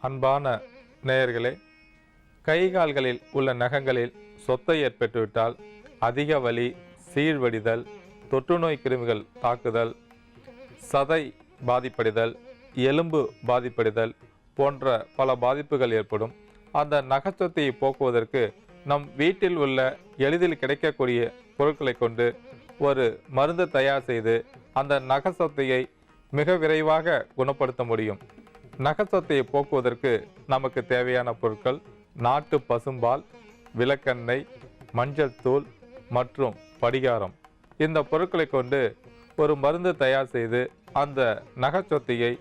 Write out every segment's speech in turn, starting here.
அன்பான நேயர்களே, கை கால்களில் உள்ள நகங்களில் சொத்தை ஏற்பட்டுவிட்டால் அதிக வலி, சீழ்வடிதல், தொற்றுநோய் கிருமிகள் தாக்குதல், சதை பாதிப்படைதல், எலும்பு பாதிப்படைதல் போன்ற பல பாதிப்புகள் ஏற்படும். அந்த நகச்சொத்தையை போக்குவதற்கு நம் வீட்டில் உள்ள எளிதில் கிடைக்கக்கூடிய பொருட்களை கொண்டு ஒரு மருந்து தயார் செய்து அந்த நகச்சொத்தையை மிக விரைவாக குணப்படுத்த முடியும். நகச்சொத்தையை போக்குவதற்கு நமக்கு தேவையான பொருட்கள் நாட்டு பசும்பால், விளக்கெண்ணெய், மஞ்சள் தூள் மற்றும் படிகாரம். இந்த பொருட்களை கொண்டு ஒரு மருந்து தயார் செய்து அந்த நகச்சொத்தையை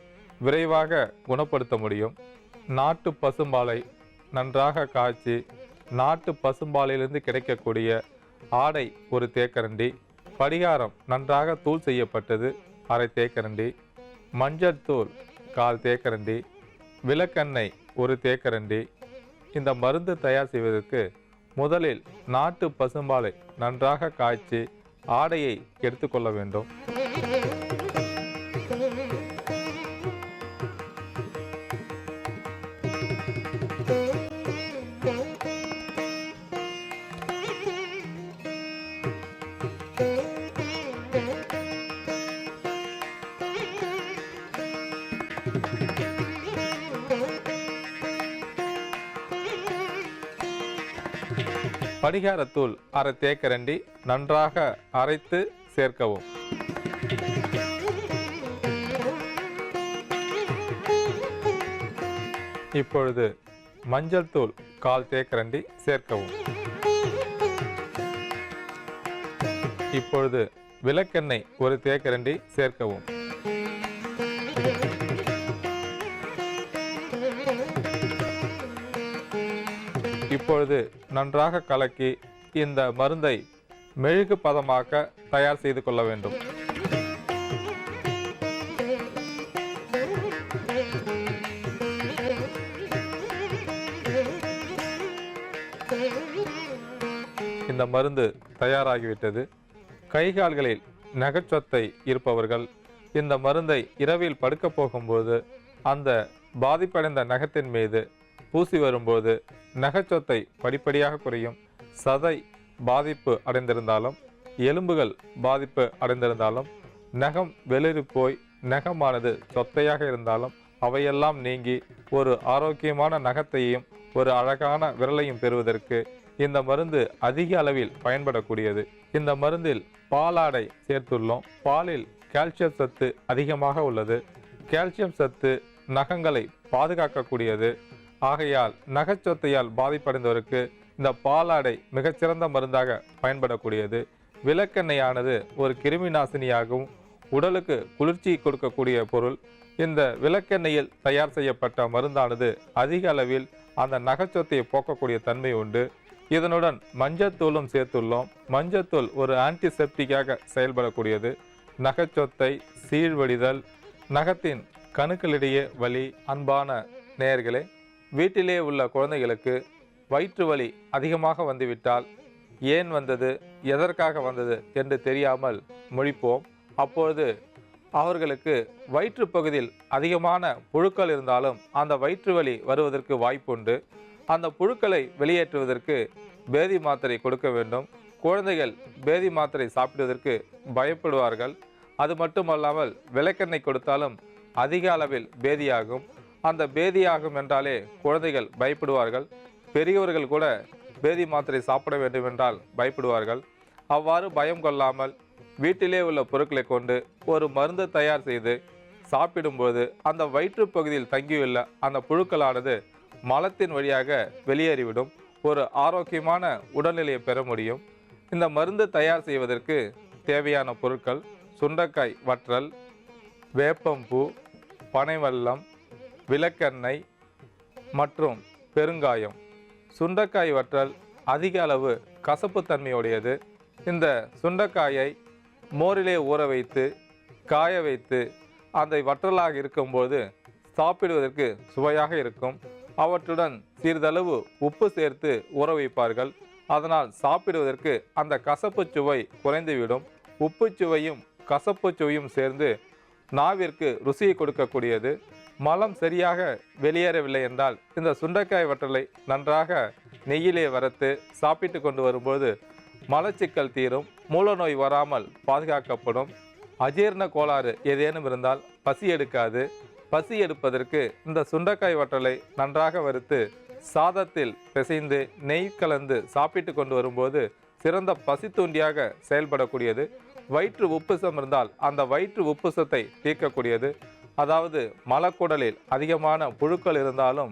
விரைவாக குணப்படுத்த முடியும். நாட்டு பசும்பாலை நன்றாக காய்ச்சி நாட்டு பசும்பாலிலிருந்து கிடைக்கக்கூடிய ஆடை ஒரு தேக்கரண்டி, படிகாரம் நன்றாக தூள் செய்யப்பட்டது அரை தேக்கரண்டி, மஞ்சள் தூள் 1/4 தேக்கரண்டி, விளக்கெண்ணெய் 1 தேக்கரண்டி. இந்த மருந்து தயார் செய்வதற்கு முதலில் நாட்டு பசும்பாலை நன்றாக காய்ச்சி ஆடையை எடுத்துக்கொள்ள வேண்டும். படிகாரத்தூள் அரை தேக்கரண்டி நன்றாக அரைத்து சேர்க்கவும். இப்பொழுது மஞ்சள் தூள் 1/4 தேக்கரண்டி சேர்க்கவும். இப்பொழுது விளக்கெண்ணெய் 1 தேக்கரண்டி சேர்க்கவும். இப்பொழுது நன்றாக கலக்கி இந்த மருந்தை மெழுகு பதமாக்க தயார் செய்து கொள்ள வேண்டும். இந்த மருந்து தயாராகிவிட்டது. கைகால்களில் நகச்சொத்தை இருப்பவர்கள் இந்த மருந்தை இரவில் படுக்க போகும்போது அந்த பாதிப்படைந்த நகத்தின் மீது பூசி வரும்போது நகச்சொத்தை படிப்படியாக குறையும். சதை பாதிப்பு அடைந்திருந்தாலும், எலும்புகள் பாதிப்பு அடைந்திருந்தாலும், நகம் வெளிரி போய் நகமானது சொத்தையாக இருந்தாலும் அவையெல்லாம் நீங்கி ஒரு ஆரோக்கியமான நகத்தையும் ஒரு அழகான விரலையும் பெறுவதற்கு இந்த மருந்து அதிக அளவில் பயன்படக்கூடியது. இந்த மருந்தில் பாலாடை சேர்த்துள்ளோம். பாலில் கால்சியம் சத்து அதிகமாக உள்ளது. கால்சியம் சத்து நகங்களை பாதுகாக்கக்கூடியது. ஆகையால் நகச்சொத்தையால் பாதிப்படைந்தவருக்கு இந்த பாலாடை மிகச்சிறந்த மருந்தாக பயன்படக்கூடியது. விளக்கெண்ணெயானது ஒரு கிருமி நாசினியாகவும் உடலுக்கு குளிர்ச்சி கொடுக்கக்கூடிய பொருள். இந்த விளக்கெண்ணெயில் தயார் செய்யப்பட்ட மருந்தானது அதிக அளவில் அந்த நகச்சொத்தையை போக்கக்கூடிய தன்மை உண்டு. இதனுடன் மஞ்சத்தூளும் சேர்த்துள்ளோம். மஞ்சத்தூள் ஒரு ஆன்டிசெப்டிக்காக செயல்படக்கூடியது. நகச்சொத்தை, சீழ்வடிதல், நகத்தின் கணுக்களிடையே வலி. அன்பான நேயர்களே, வீட்டிலே உள்ள குழந்தைகளுக்கு வயிற்று வலி அதிகமாக வந்துவிட்டால் ஏன் வந்தது, எதற்காக வந்தது என்று தெரியாமல் முழிப்போம். அப்பொழுது அவர்களுக்கு வயிற்று பகுதியில் அதிகமான புழுக்கள் இருந்தாலும் அந்த வயிற்று வலி வருவதற்கு வாய்ப்புண்டு. அந்த புழுக்களை வெளியேற்றுவதற்கு பேதி மாத்திரை கொடுக்க வேண்டும். குழந்தைகள் பேதி மாத்திரை சாப்பிடுவதற்கு பயப்படுவார்கள். அது மட்டுமல்லாமல் விளக்கெண்ணெய் கொடுத்தாலும் அதிக அளவில் பேதியாகும். அந்த பேதியாகும் என்றாலே குழந்தைகள் பயப்படுவார்கள். பெரியவர்கள் கூட பேதி மாத்திரை சாப்பிட வேண்டும் என்றால் பயப்படுவார்கள். அவ்வாறு பயம் கொள்ளாமல் வீட்டிலே உள்ள பொருட்களை கொண்டு ஒரு மருந்து தயார் செய்து சாப்பிடும்போது அந்த வயிற்று பகுதியில் தங்கியுள்ள அந்த புழுக்களானது மலத்தின் வழியாக வெளியேறிவிடும். ஒரு ஆரோக்கியமான உடல்நிலையை பெற முடியும். இந்த மருந்து தயார் செய்வதற்கு தேவையான பொருட்கள் சுண்டைக்காய் வற்றல், வேப்பம்பூ, பனைவெல்லம், விளக்கெண்ணெய் மற்றும் பெருங்காயம். சுண்டைக்காய் வற்றல் அதிக அளவு கசப்புத்தன்மையுடையது. இந்த சுண்டைக்காயை மோரிலே ஊற வைத்து காய வைத்து அந்த வற்றலாக இருக்கும்போது சாப்பிடுவதற்கு சுவையாக இருக்கும். அவற்றுடன் சிறிதளவு உப்பு சேர்த்து ஊற வைப்பார்கள். அதனால் சாப்பிடுவதற்கு அந்த கசப்பு சுவை குறைந்துவிடும். உப்பு சுவையும் கசப்பு சுவையும் சேர்ந்து நாவிற்கு ருசியை கொடுக்கக்கூடியது. மலம் சரியாக வெளியேறவில்லை என்றால் இந்த சுண்டைக்காய் வற்றலை நன்றாக நெய்யிலே வறுத்து சாப்பிட்டு கொண்டு வரும்போது மலச்சிக்கல் தீரும், மூலநோய் வராமல் பாதுகாக்கப்படும். அஜீரண கோளாறு ஏதேனும் இருந்தால் பசி எடுக்காது. பசி எடுப்பதற்கு இந்த சுண்டைக்காய் வற்றலை நன்றாக வறுத்து சாதத்தில் பிசைந்து நெய் கலந்து சாப்பிட்டு கொண்டு வரும்போது சிறந்த பசி தூண்டியாக செயல்படக்கூடியது. வயிற்று உப்புசம் இருந்தால் அந்த வயிற்று உப்புசத்தை தீர்க்கக்கூடியது. அதாவது மலக்குடலில் அதிகமான புழுக்கள் இருந்தாலும்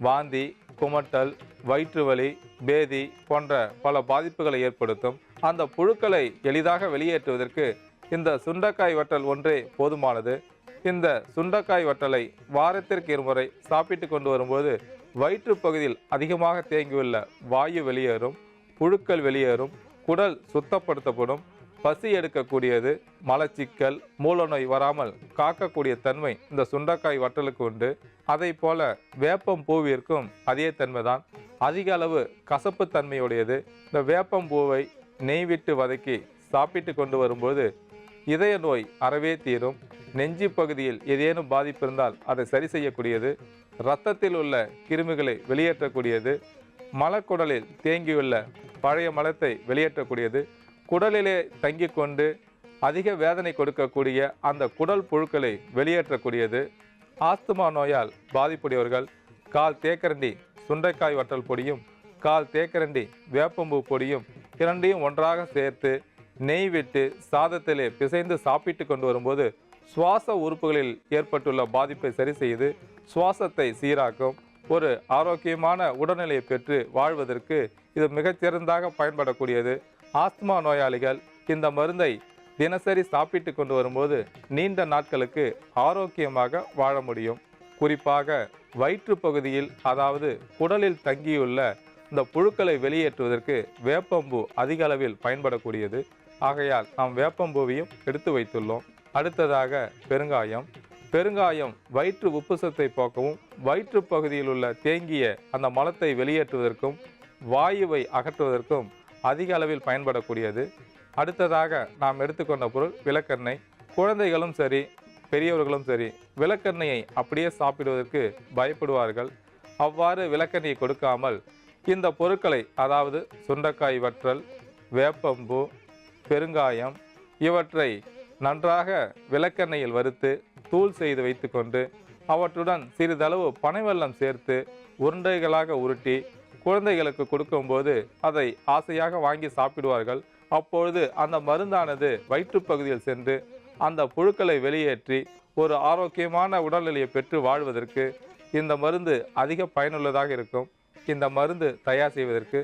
வாந்தி, குமட்டல், வயிற்று வலி, பேதி போன்ற பல பாதிப்புகளை ஏற்படுத்தும். அந்த புழுக்களை எளிதாக வெளியேற்றுவதற்கு இந்த சுண்டைக்காய் வற்றல் ஒன்றே போதுமானது. இந்த சுண்டைக்காய் வற்றலை வாரத்திற்கு இருமுறை சாப்பிட்டு கொண்டு வரும்போது வயிற்று பகுதியில் அதிகமாக தேங்கியுள்ள வாயு வெளியேறும், புழுக்கள் வெளியேறும், குடல் சுத்தப்படுத்தப்படும், பசி எடுக்கக்கூடியது, மலச்சிக்கல், மூலநோய் வராமல் காக்கக்கூடிய தன்மை இந்த சுண்டைக்காய் வற்றலுக்கு உண்டு. அதை போல வேப்பம் பூவிற்கும் அதே தன்மைதான். அதிக அளவு கசப்பு தன்மையுடையது. இந்த வேப்பம் பூவை நெய் விட்டு வதக்கி சாப்பிட்டு கொண்டு வரும்போது இதய நோய் அறவே தீரும். நெஞ்சு பகுதியில் ஏதேனும் பாதிப்பு இருந்தால் அதை சரி செய்யக்கூடியது. இரத்தத்தில் உள்ள கிருமிகளை வெளியேற்றக்கூடியது. மலக்குடலில் தேங்கியுள்ள பழைய மலத்தை வெளியேற்றக்கூடியது. குடலிலே தங்கி கொண்டு அதிக வேதனை கொடுக்கக்கூடிய அந்த குடல் புழுக்களை வெளியேற்றக்கூடியது. ஆஸ்துமா நோயால் பாதிப்புடையவர்கள் கால் தேக்கரண்டி சுண்டைக்காய் வற்றல் பொடியும் கால் தேக்கரண்டி வேப்பம்பூ பொடியும் இரண்டையும் ஒன்றாக சேர்த்து நெய் விட்டு சாதத்திலே பிசைந்து சாப்பிட்டு கொண்டு வரும்போது சுவாச உறுப்புகளில் ஏற்பட்டுள்ள பாதிப்பை சரி செய்து சுவாசத்தை சீராக்கும். ஒரு ஆரோக்கியமான உடல்நிலையை பெற்று வாழ்வதற்கு இது மிகச்சிறந்தாக பயன்படக்கூடியது. ஆஸ்துமா நோயாளிகள் இந்த மருந்தை தினசரி சாப்பிட்டு கொண்டு வரும்போது நீண்ட நாட்களுக்கு ஆரோக்கியமாக வாழ முடியும். குறிப்பாக வயிற்று பகுதியில், அதாவது குடலில் தங்கியுள்ள இந்த புழுக்களை வெளியேற்றுவதற்கு வேப்பம்பூ அதிக அளவில் பயன்படக்கூடியது. ஆகையால் நாம் வேப்பம்பூவையும் எடுத்து வைத்துள்ளோம். அடுத்ததாக பெருங்காயம். பெருங்காயம் வயிற்று உப்புசத்தை போக்கவும், வயிற்று பகுதியில் உள்ள தேங்கிய அந்த மலத்தை வெளியேற்றுவதற்கும் வாயுவை அகற்றுவதற்கும் அதிக அளவில் பயன்படக்கூடியது. அடுத்ததாக நாம் எடுத்துக்கொண்ட பொருள் விளக்கெண்ணெய். குழந்தைகளும் சரி, பெரியவர்களும் சரி விளக்கெண்ணெயை அப்படியே சாப்பிடுவதற்கு பயப்படுவார்கள். அவ்வாறு விளக்கெண்ணெயை கொடுக்காமல் இந்த பொருட்களை, அதாவது சுண்டைக்காய் வற்றல், வேப்பம்பூ, பெருங்காயம் இவற்றை நன்றாக விளக்கெண்ணெயில் வறுத்து தூள் செய்து வைத்துக்கொண்டு அவற்றுடன் சிறிதளவு பனைவெல்லம் சேர்த்து உருண்டைகளாக உருட்டி குழந்தைகளுக்கு கொடுக்கும்போது அதை ஆசையாக வாங்கி சாப்பிடுவார்கள். அப்பொழுது அந்த மருந்தானது வயிற்றுப்பகுதியில் சென்று அந்த புழுக்களை வெளியேற்றி ஒரு ஆரோக்கியமான உடல்நிலையை பெற்று வாழ்வதற்கு இந்த மருந்து அதிக பயனுள்ளதாக இருக்கும். இந்த மருந்து தயார் செய்வதற்கு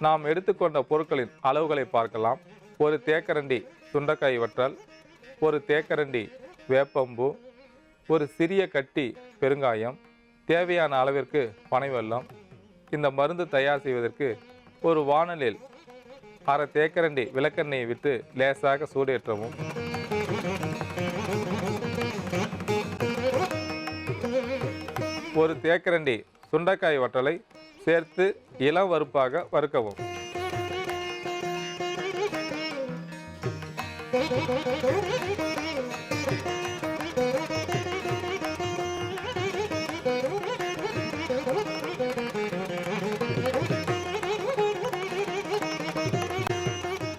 நாம் எடுத்துக்கொண்ட பொருட்களின் அளவுகளை பார்க்கலாம். ஒரு தேக்கரண்டி சுண்டைக்காய் வற்றல், ஒரு தேக்கரண்டி வேப்பம்பூ, ஒரு சிறிய கட்டி பெருங்காயம், தேவையான அளவிற்கு பனைவெல்லம். இந்த மருந்து தயார் செய்வதற்கு ஒரு வாணலில் அரை தேக்கரண்டி விளக்கெண்ணெயை விட்டு லேசாக சூடேற்றவும். ஒரு தேக்கரண்டி சுண்டைக்காய் வற்றலை சேர்த்து இளம் வறுப்பாக வறுக்கவும்.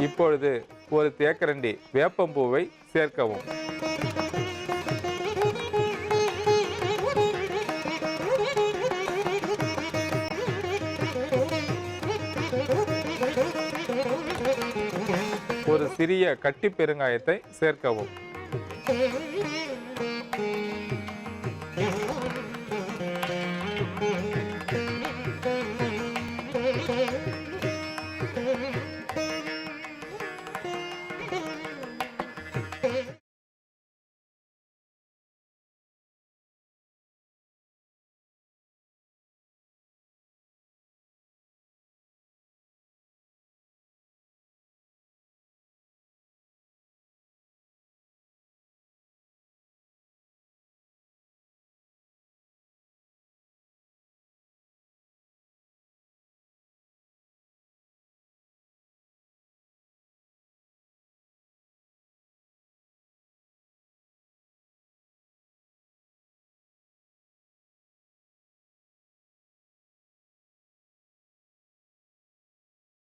இப்பொழுது ஒரு தேக்கரண்டி வேப்பம்பூவை சேர்க்கவும். ஒரு சிறிய கட்டி பெருங்காயத்தை சேர்க்கவும்.